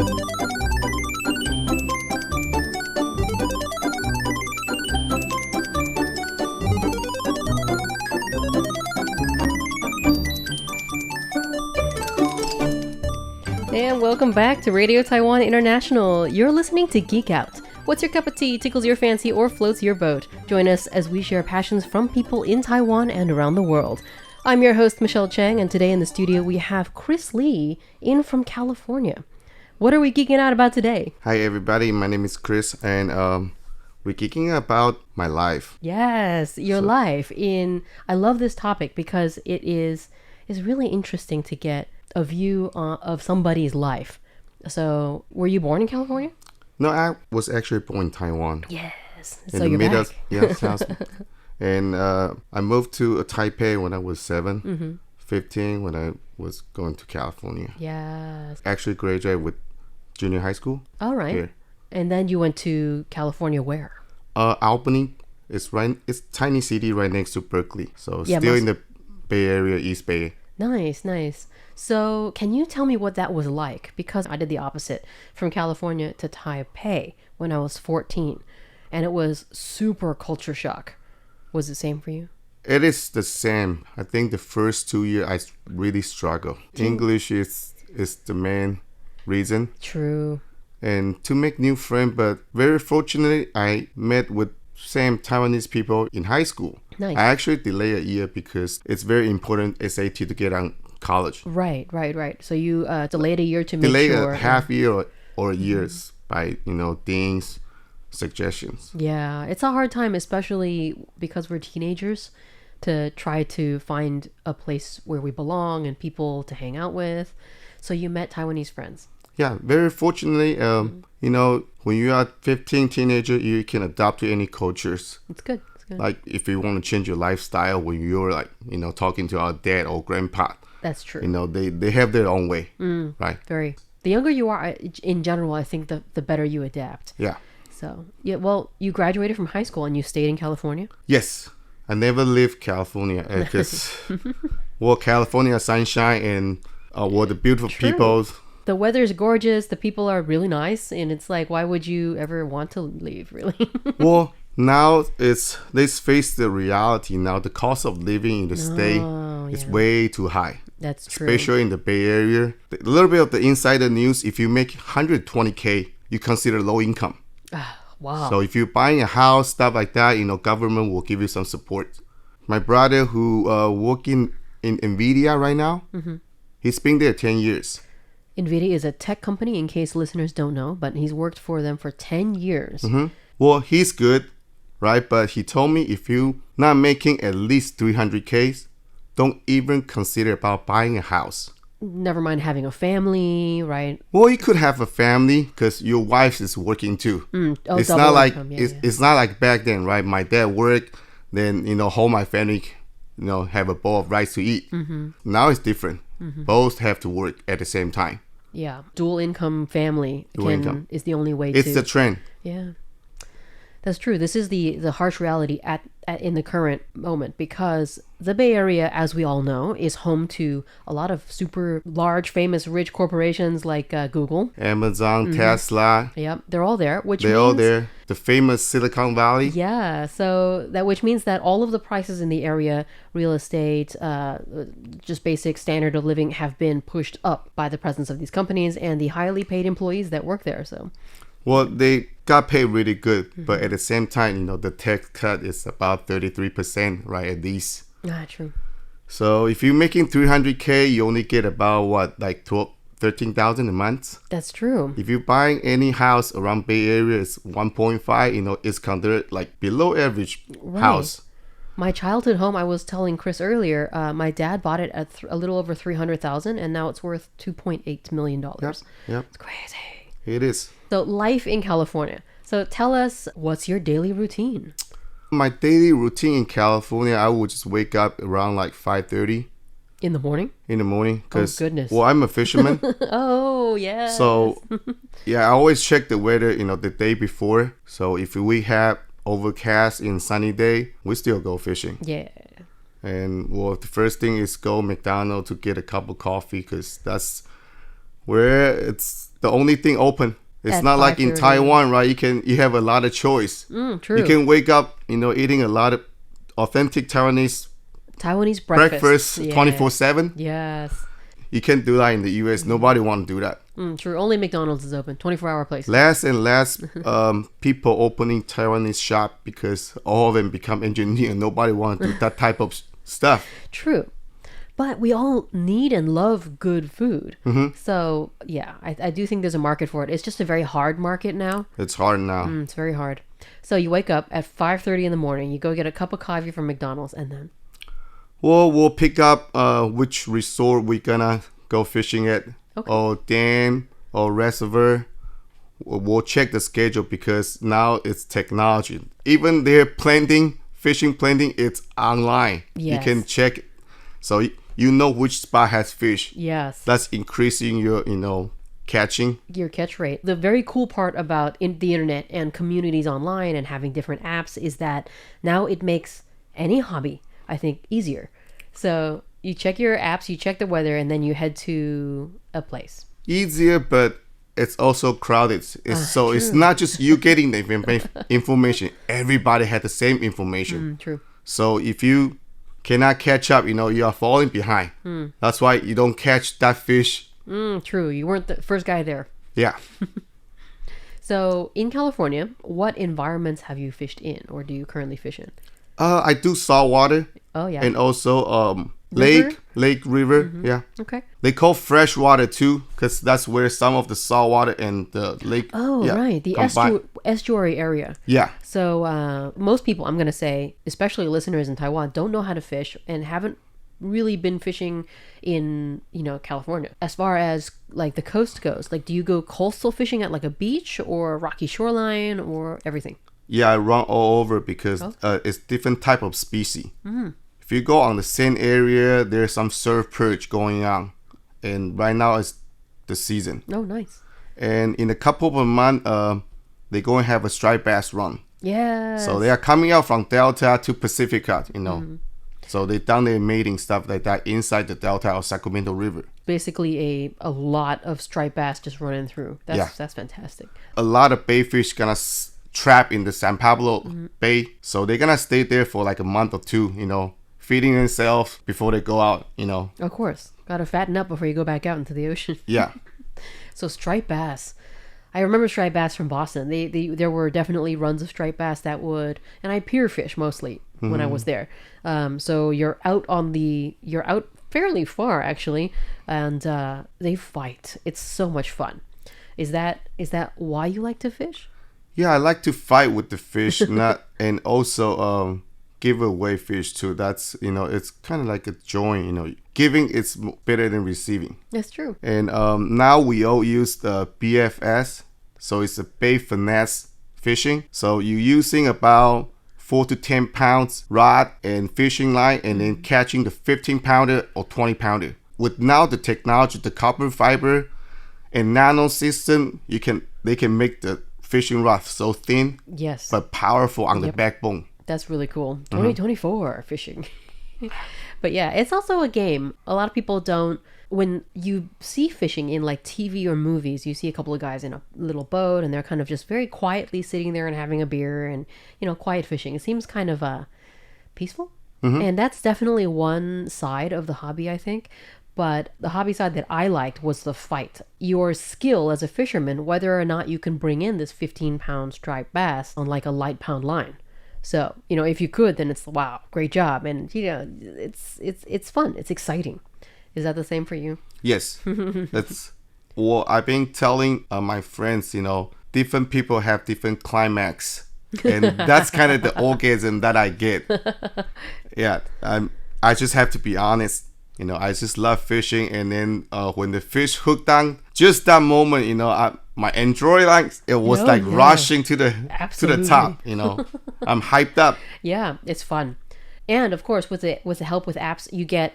And welcome back to Radio Taiwan International. You're listening to Geek Out. What's your cup of tea, tickles your fancy, or floats your boat? Join us as we share passions from people in Taiwan and around the world. I'm your host, Michelle Chang, and today in the studio we have Chris Lee in from California. What are we geeking out about today? Hi everybody, my name is Chris, and we're geeking about my life. Yes, your life. I love this topic because it's really interesting to get a view of somebody's life. So, were you born in California? No, I was actually born in Taiwan. Yes. In So the you're middle, back. yeah, South. And I moved to Taipei when I was 7, 15 when I was going to California. Yes. Actually graduated with junior high school. All right. Here. And then you went to California where? Albany it's a tiny city right next to Berkeley. So Yeah, still in the Bay Area, East Bay. Nice, nice. So can you tell me what that was like? Because I did the opposite from California to Taipei when I was 14. And it was super culture shock. Was it the same for you? It is the same. I think the first 2 years I really struggled. English is the main reason. True. And to make new friends, but very fortunately, I met with same Taiwanese people in high school. Nice. I actually delayed a year because it's very important SAT to get on college. Right. So you delayed a year to make Delayed sure. a half year or years by, dean's suggestions. Yeah, it's a hard time, especially because we're teenagers, to try to find a place where we belong and people to hang out with. So you met Taiwanese friends. Yeah, very fortunately, when you are 15 teenager, you can adapt to any cultures. It's good. Like if you want to change your lifestyle when you're like, talking to our dad or grandpa. That's true. They have their own way, right? Very. The younger you are, in general, I think the better you adapt. Yeah. So, yeah, well, you graduated from high school and you stayed in California? Yes. I never left California because, California sunshine and the beautiful people. The weather's gorgeous. The people are really nice. And it's like, why would you ever want to leave, really? Well, now let's face the reality. Now the cost of living in the state is way too high. That's true. Especially in the Bay Area. A little bit of the insider news, if you make 120K, you consider low income. Wow. So if you're buying a house, stuff like that, government will give you some support. My brother who working in NVIDIA right now, he's been there 10 years. NVIDIA is a tech company, in case listeners don't know, but he's worked for them for 10 years. Well, he's good, right? But he told me if you're not making at least 300K, don't even consider about buying a house. Never mind having a family, right? Well, you could have a family because your wife is working too. It's not like it's not like back then, right? My dad worked, then whole my family, have a bowl of rice to eat. Now it's different. Both have to work at the same time. Yeah, dual income family is the only way. It's the trend. Yeah, that's true. This is the harsh reality in the current moment, because the Bay Area, as we all know, is home to a lot of super large, famous, rich corporations like Google, Amazon, Tesla. Yep, they're all there. They're all there. The famous Silicon Valley. Yeah, so which means that all of the prices in the area, real estate, just basic standard of living, have been pushed up by the presence of these companies and the highly paid employees that work there. So. Well, they got paid really good, but at the same time, the tax cut is about 33%, right, at least. True. So if you're making 300K, you only get about, like 13,000 a month? That's true. If you're buying any house around Bay Area, it's 1.5, it's considered like below average house. My childhood home, I was telling Chris earlier, my dad bought it at a little over 300,000, and now it's worth $2.8 million. Yep. It's crazy. It is. So life in California. So tell us, what's your daily routine? My daily routine in California, I would just wake up around like 5:30. In the morning? In the morning. Oh, goodness. Well, I'm a fisherman. Oh, yeah. So, yeah, I always check the weather, the day before. So if we have overcast and sunny day, we still go fishing. Yeah. And, well, the first thing is go McDonald's to get a cup of coffee, because that's where it's the only thing open. It's At not like in 5:30. Taiwan, right? You have a lot of choice. True. You can wake up, eating a lot of authentic Taiwanese breakfast Yeah. 24/7. Yes. You can't do that in the US. Nobody want to do that. True. Only McDonald's is open. 24-hour place. Less and less people opening Taiwanese shop because all of them become engineers. Nobody want to do that type of stuff. True. But we all need and love good food. Mm-hmm. So, yeah, I do think there's a market for it. It's just a very hard market now. It's hard now. It's very hard. So you wake up at 5:30 in the morning. You go get a cup of coffee from McDonald's and then? Well, we'll pick up which resort we're gonna go fishing at. Okay. Or dam or reservoir. We'll check the schedule because now it's technology. Even their fishing planting, it's online. Yes. You can check it. So you know which spot has fish. Yes. That's increasing your, catching. Your catch rate. The very cool part about the internet and communities online and having different apps is that now it makes any hobby, I think, easier. So you check your apps, you check the weather, and then you head to a place. Easier, but it's also crowded. It's not just you getting the information. Everybody had the same information. True. So if you cannot catch up, you are falling behind. That's why you don't catch that fish. True. You weren't the first guy there. Yeah. So in California, what environments have you fished in, or do you currently fish in? I do saltwater. Oh, yeah. And also River? lake, river. Yeah. Okay. They call fresh water too, because that's where some of the saltwater and the lake. Oh, right. The estuary area. Yeah. So most people, I'm going to say, especially listeners in Taiwan, don't know how to fish and haven't really been fishing in, California. As far as like the coast goes, like do you go coastal fishing at like a beach or a rocky shoreline or everything? Yeah, I run all over because it's different type of species. If you go on the same area, there's some surf perch going on. And right now it's the season. Oh, nice. And in a couple of months, they're going to have a striped bass run. Yeah. So they are coming out from Delta to Pacifica, So they done their mating stuff like that inside the Delta or Sacramento River. Basically a lot of striped bass just running through. That's fantastic. A lot of bay fish gonna trap in the San Pablo Bay. So they're gonna stay there for like a month or two, feeding themselves before they go out, Of course. Got to fatten up before you go back out into the ocean. Yeah. So striped bass. I remember striped bass from Boston. There were definitely runs of striped bass that would, and I pier fish mostly when I was there. So you're out fairly far actually, and they fight. It's so much fun. Is that why you like to fish? Yeah, I like to fight with the fish, and also give away fish too. That's it's kind of like a joy. Giving is better than receiving. That's true. And now we all use the BFS, so it's a bait finesse fishing. So you're using about 4 to 10 pounds rod and fishing line, and then catching the 15-pounder or 20-pounder. With now the technology, the carbon fiber and nano system, they can make the fishing rod so thin, yes, but powerful on the backbone. That's really cool. 2024 fishing. But yeah, it's also a game. A lot of people don't. When you see fishing in like TV or movies, you see a couple of guys in a little boat and they're kind of just very quietly sitting there and having a beer and, quiet fishing. It seems kind of peaceful. And that's definitely one side of the hobby, I think. But the hobby side that I liked was the fight. Your skill as a fisherman, whether or not you can bring in this 15-pound striped bass on like a light pound line. So, if you could, then it's, wow, great job. And, it's fun. It's exciting. Is that the same for you? Yes. That's what I've been telling my friends, different people have different climax. And that's kind of the orgasm that I get. Yeah. I just have to be honest. I just love fishing. And then when the fish hooked on, just that moment, my adrenaline, it was rushing to the top, I'm hyped up. Yeah, it's fun. And of course, with the help with apps, you get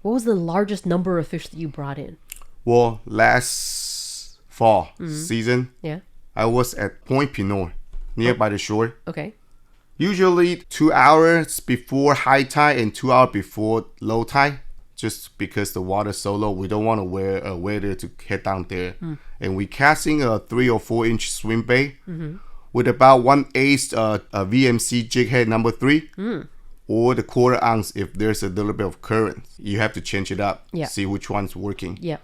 what was the largest number of fish that you brought in? Well, last fall season, I was at Point Pinot, nearby the shore. Okay. Usually 2 hours before high tide and 2 hours before low tide, just because the water's so low, we don't want to wear a waders to head down there. And we casting a 3 or 4 inch swim bait with about 1/8 a VMC jig head number 3 or the 1/4 ounce if there's a little bit of current. You have to change it up, see which one's working. Yeah.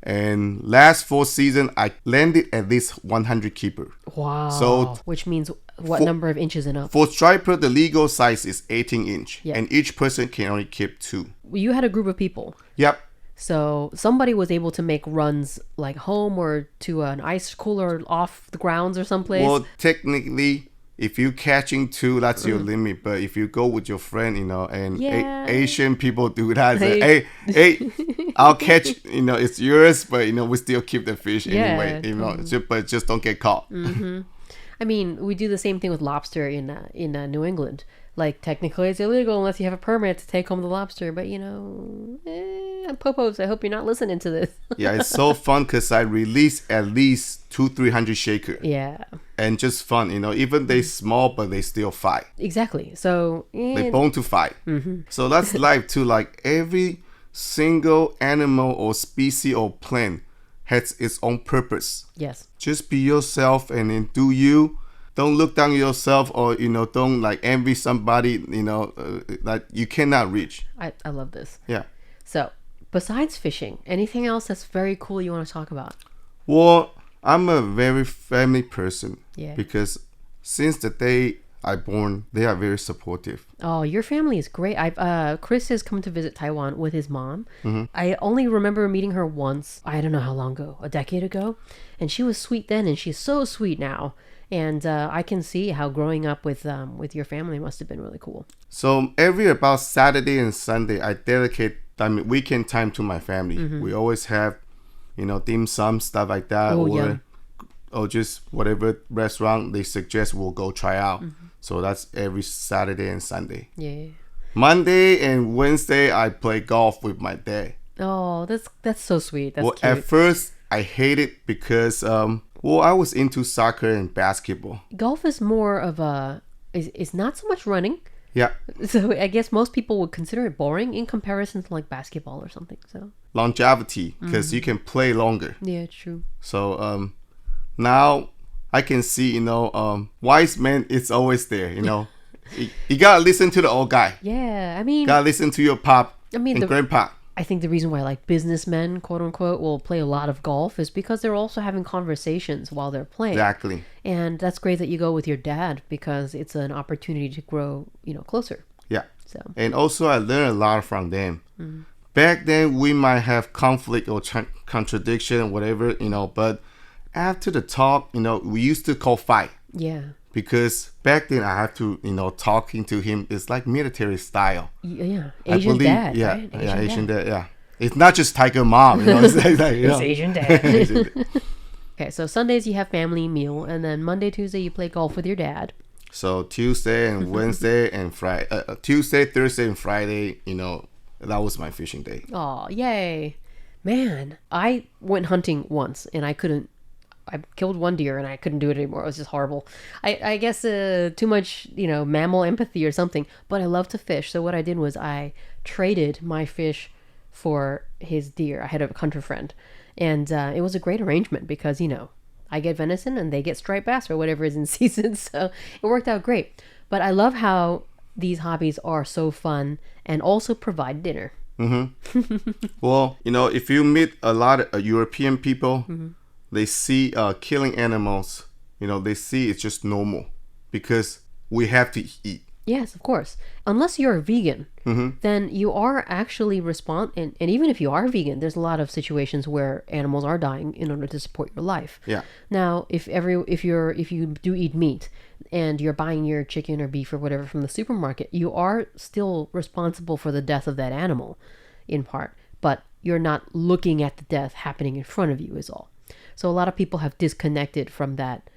And last fall season, I landed at least 100 keeper. Wow. So which means what number of inches and up? For striper, the legal size is 18 inch. Yeah. And each person can only keep 2. You had a group of people. Yep. So somebody was able to make runs like home or to an ice cooler off the grounds or someplace. Well, technically, if you catching 2, that's your limit. But if you go with your friend, and Asian people do that. Say, hey, I'll catch, it's yours, but, we still keep the fish anyway, but just don't get caught. I mean, we do the same thing with lobster in New England. Like, technically, it's illegal unless you have a permit to take home the lobster. But, Popos, I hope you're not listening to this. Yeah, it's so fun because I release at least 200-300 shaker. Yeah. And just fun, even they small, but they still fight. Exactly. So they born to fight. So that's life too. Like every single animal or species or plant has its own purpose. Yes. Just be yourself and then do you. Don't look down yourself or don't like envy somebody. That you cannot reach. I love this. Yeah. So besides fishing, anything else that's very cool you want to talk about? Well, I'm a very family person. Yeah. Because since the day I born, they are very supportive. Oh, your family is great. Chris has come to visit Taiwan with his mom. I only remember meeting her once. I don't know how long ago, a decade ago, and she was sweet then, and she's so sweet now. And I can see how growing up with your family must have been really cool. So every about Saturday and Sunday, I dedicate weekend time to my family. We always have, dim sum, stuff like that, or just whatever restaurant they suggest we'll go try out. So that's every Saturday and Sunday. Yeah. Monday and Wednesday, I play golf with my dad. Oh, that's so sweet. That's cute. At first, I hate it because I was into soccer and basketball. Golf is more of it's not so much running. Yeah. So I guess most people would consider it boring in comparison to like basketball or something. So longevity, because you can play longer. Yeah, true. So now I can see, wise man is always there, You gotta listen to the old guy. Yeah, I mean, gotta listen to your pop and grandpa. I think the reason why like businessmen, quote unquote, will play a lot of golf is because they're also having conversations while they're playing. Exactly. And that's great that you go with your dad because it's an opportunity to grow, closer. Yeah. So. And also I learned a lot from them. Back then we might have conflict or contradiction, whatever, but after the talk, we used to call fight. Yeah. Because back then I have to, talking to him, it's like military style. Yeah. Asian dad. Yeah. Right? Asian dad. Yeah. It's not just tiger mom, It's like, it's Asian dad. Okay, so Sundays you have family meal, and then Monday, Tuesday you play golf with your dad. So Tuesday and Wednesday and Friday, Tuesday, Thursday, and Friday, that was my fishing day. Oh, yay. Man, I went hunting once, and I killed one deer and I couldn't do it anymore. It was just horrible. I guess too much, mammal empathy or something. But I love to fish. So what I did was I traded my fish for his deer. I had a hunter friend. And it was a great arrangement because, I get venison and they get striped bass or whatever is in season. So it worked out great. But I love how these hobbies are so fun and also provide dinner. Well, if you meet a lot of European people, they see killing animals, they see it's just normal because we have to eat. Yes, of course. Unless you're a vegan, then you are actually and even if you are vegan, there's a lot of situations where animals are dying in order to support your life. Yeah. Now, if you do eat meat and you're buying your chicken or beef or whatever from the supermarket, you are still responsible for the death of that animal in part, but you're not looking at the death happening in front of you is all. So a lot of people have disconnected from that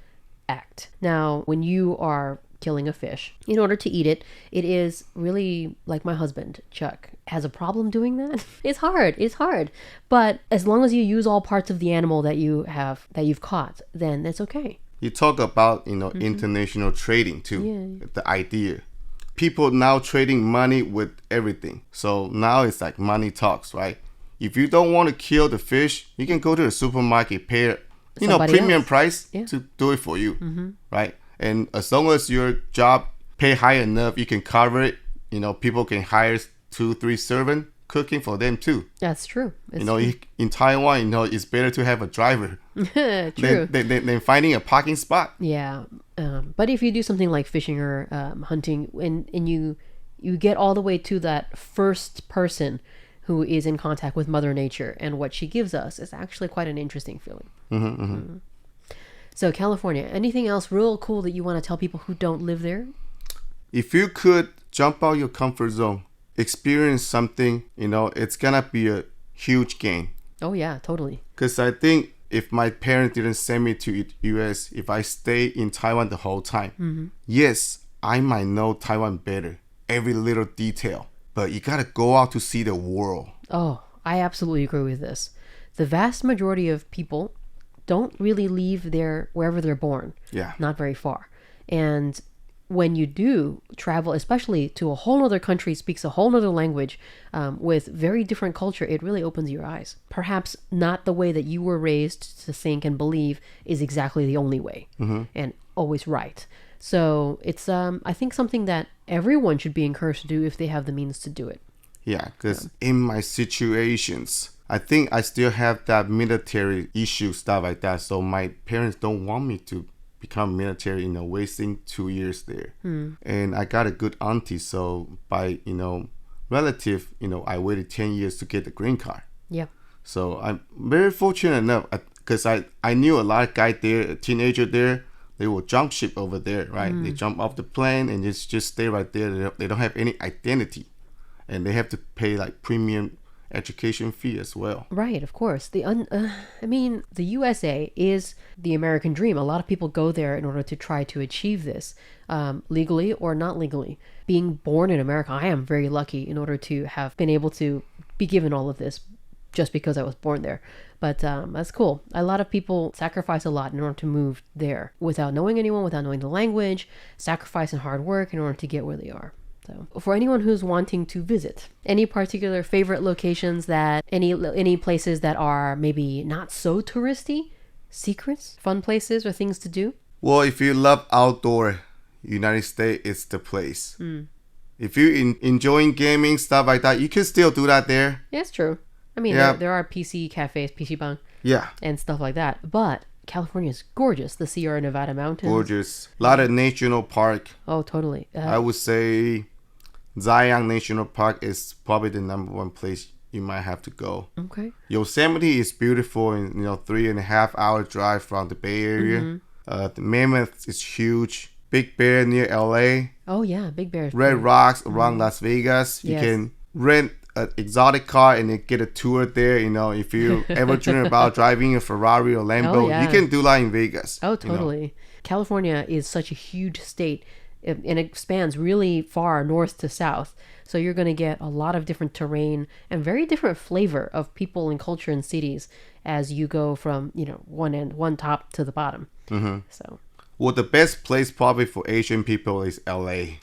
act. Now, when you are killing a fish, in order to eat it, it is really like my husband, Chuck, has a problem doing that. It's hard. But as long as you use all parts of the animal that you've caught, then it's okay. You talk about, international trading too, the idea. people now trading money with everything. So now it's like money talks, right? If you don't want to kill the fish, you can go to the supermarket, pay premium price to do it for you, right? And as long as your job pay high enough, you can cover it. People can hire 2-3 servants cooking for them too. That's true. In Taiwan, it's better to have a driver true. than finding a parking spot. Yeah. But if you do something like fishing or hunting and you get all the way to that first person who is in contact with Mother Nature and what she gives us, is actually quite an interesting feeling. So California, anything else real cool that you want to tell people who don't live there? If you could jump out your comfort zone, experience something, it's gonna be a huge gain. Oh yeah, totally. Because I think if my parents didn't send me to US, if I stay in Taiwan the whole time, yes, I might know Taiwan better, every little detail, but you gotta go out to see the world. Oh, I absolutely agree with this. The vast majority of people don't really leave wherever they're born. Yeah. Not very far. And when you do travel, especially to a whole other country, speaks a whole other language with very different culture, it really opens your eyes. Perhaps not the way that you were raised to think and believe is exactly the only way and always right. So it's, I think, something that everyone should be encouraged to do if they have the means to do it. Yeah, because in my situations, I think I still have that military issue, stuff like that. So my parents don't want me to become military, wasting 2 years there. And I got a good auntie, so by relative, I waited 10 years to get the green card. Yeah. So I'm very fortunate enough, because I knew a lot of guys there, a teenager there, they will jump ship over there, right? They jump off the plane and just stay right there. They don't have any identity, and they have to pay like premium education fee as well. Right, of course. The USA is the American dream. A lot of people go there in order to try to achieve this, legally or not legally. Being born in America, I am very lucky in order to have been able to be given all of this just because I was born there. But that's cool. A lot of people sacrifice a lot in order to move there without knowing anyone, without knowing the language, sacrifice and hard work in order to get where they are. So for anyone who's wanting to visit, any particular favorite locations, that any places that are maybe not so touristy, secrets, fun places or things to do? Well, if you love outdoor, United States is the place. If you enjoying gaming, stuff like that, you can still do that there. Yeah, it's true. I mean, there are PC cafes, PC bang, and stuff like that. But California is gorgeous. The Sierra Nevada mountains. Gorgeous. A lot of national park. Oh, totally. I would say Zion National Park is probably the number one place you might have to go. Okay. Yosemite is beautiful, and 3.5 hour drive from the Bay Area. The Mammoth is huge. Big Bear near LA. Oh yeah, Big Bear. Red Rocks around Las Vegas. You can rent an exotic car and then get a tour there. If you ever dream about driving a Ferrari or Lambo, you can do that in Vegas. Oh, totally. California is such a huge state. And it expands really far north to south. So you're going to get a lot of different terrain and very different flavor of people and culture and cities as you go from, one top to the bottom. So, well, the best place probably for Asian people is LA.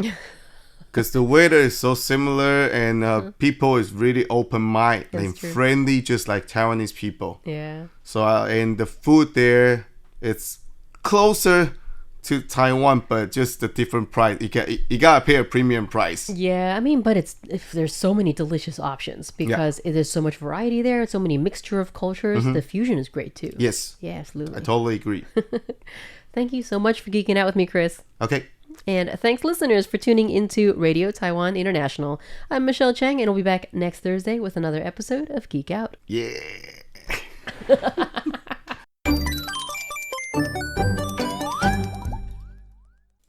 Because the weather is so similar, and people is really open-minded and friendly, just like Taiwanese people. Yeah. So, and the food there, it's closer to Taiwan, but just a different price. You gotta pay a premium price. Yeah, but there's so many delicious options because there's so much variety there and so many mixture of cultures. The fusion is great too. Yes. Yeah, absolutely. I totally agree. Thank you so much for geeking out with me, Chris. Okay. And thanks, listeners, for tuning into Radio Taiwan International. I'm Michelle Chang, and we'll be back next Thursday with another episode of Geek Out. Yeah.